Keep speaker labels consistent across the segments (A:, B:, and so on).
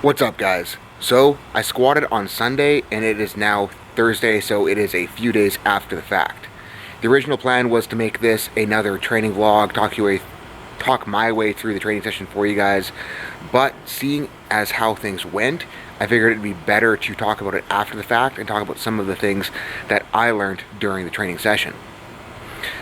A: What's up, guys? So, I squatted on Sunday, and it is now Thursday, so it is a few days after the fact. The original plan was to make this another training vlog, talk my way through the training session for you guys, but seeing as how things went, I figured it'd be better to talk about it after the fact and talk about some of the things that I learned during the training session.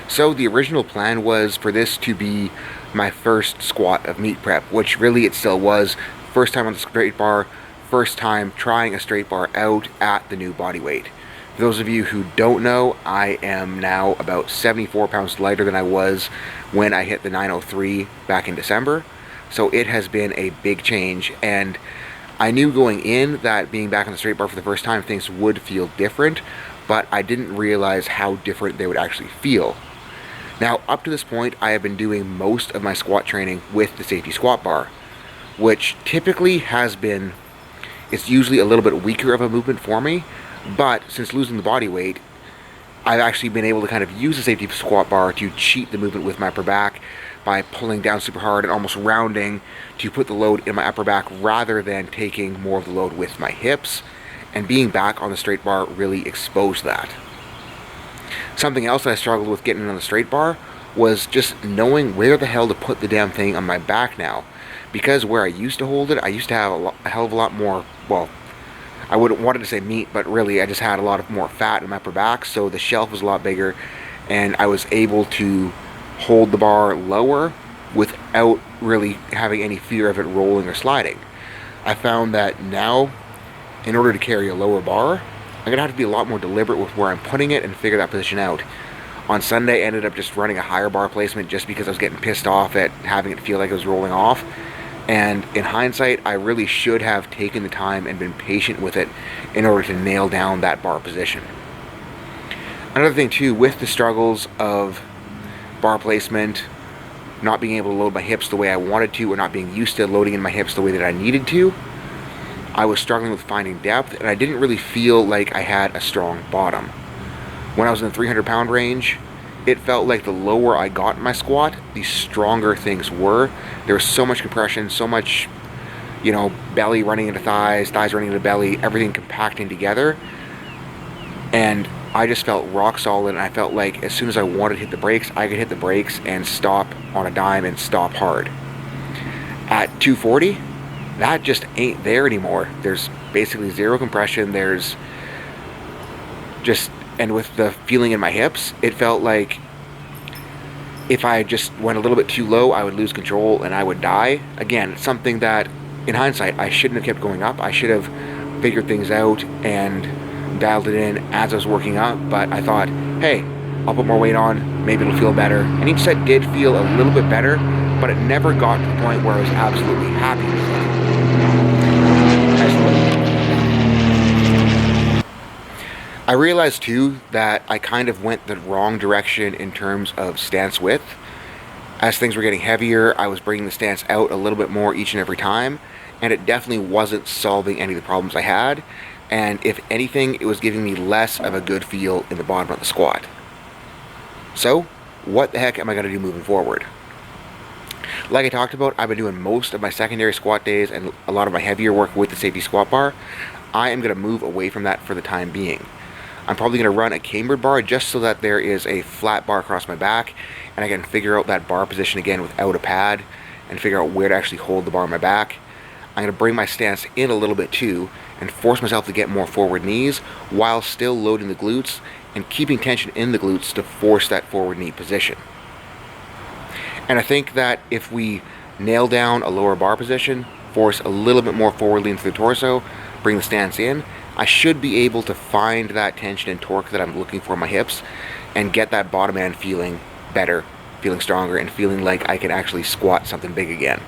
A: So the original plan was for this to be my first squat of meet prep, which really it still was. First time on the straight bar, first time trying a straight bar out at the new body weight. For those of you who don't know, I am now about 74 pounds lighter than I was when I hit the 903 back in December. So it has been a big change, and I knew going in that being back on the straight bar for the first time, things would feel different, but I didn't realize how different they would actually feel. Now, up to this point, I have been doing most of my squat training with the safety squat bar, which typically it's usually a little bit weaker of a movement for me, but since losing the body weight, I've actually been able to kind of use the safety squat bar to cheat the movement with my upper back by pulling down super hard and almost rounding to put the load in my upper back rather than taking more of the load with my hips, and being back on the straight bar really exposed that. Something else that I struggled with getting on the straight bar was just knowing where the hell to put the damn thing on my back now. Because where I used to hold it, I used to have a hell of a lot more, well, I wouldn't wanted to say meat, but really I just had a lot of more fat in my upper back, so the shelf was a lot bigger, and I was able to hold the bar lower without really having any fear of it rolling or sliding. I found that now, in order to carry a lower bar, I'm going to have to be a lot more deliberate with where I'm putting it and figure that position out. On Sunday, I ended up just running a higher bar placement just because I was getting pissed off at having it feel like it was rolling off. And in hindsight, I really should have taken the time and been patient with it in order to nail down that bar position. Another thing too, with the struggles of bar placement, not being able to load my hips the way I wanted to, or not being used to loading in my hips the way that I needed to, I was struggling with finding depth, and I didn't really feel like I had a strong bottom. When I was in the 300-pound range, it felt like the lower I got in my squat, the stronger things were. There was so much compression, so much, belly running into thighs, thighs running into belly, everything compacting together. And I just felt rock solid, and I felt like as soon as I wanted to hit the brakes, I could hit the brakes and stop on a dime and stop hard. At 240, that just ain't there anymore. There's basically zero compression. And with the feeling in my hips, it felt like if I just went a little bit too low, I would lose control and I would die. Again, it's something that, in hindsight, I shouldn't have kept going up. I should have figured things out and dialed it in as I was working up, but I thought, hey, I'll put more weight on, maybe it'll feel better. And each set did feel a little bit better, but it never got to the point where I was absolutely happy with it. I realized too that I kind of went the wrong direction in terms of stance width. As things were getting heavier, I was bringing the stance out a little bit more each and every time, and it definitely wasn't solving any of the problems I had. And if anything, it was giving me less of a good feel in the bottom of the squat. So, what the heck am I going to do moving forward? Like I talked about, I've been doing most of my secondary squat days and a lot of my heavier work with the safety squat bar. I am going to move away from that for the time being. I'm probably going to run a cambered bar just so that there is a flat bar across my back, and I can figure out that bar position again without a pad and figure out where to actually hold the bar on my back. I'm going to bring my stance in a little bit too and force myself to get more forward knees while still loading the glutes and keeping tension in the glutes to force that forward knee position. And I think that if we nail down a lower bar position, force a little bit more forward lean through the torso, bring the stance in, I should be able to find that tension and torque that I'm looking for in my hips and get that bottom end feeling better, feeling stronger, and feeling like I can actually squat something big again.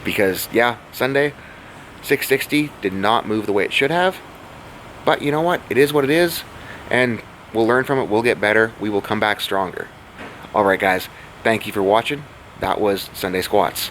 A: Because, yeah, Sunday, 660 did not move the way it should have. But you know what? It is what it is, and we'll learn from it. We'll get better. We will come back stronger. Alright, guys. Thank you for watching. That was Sunday Squats.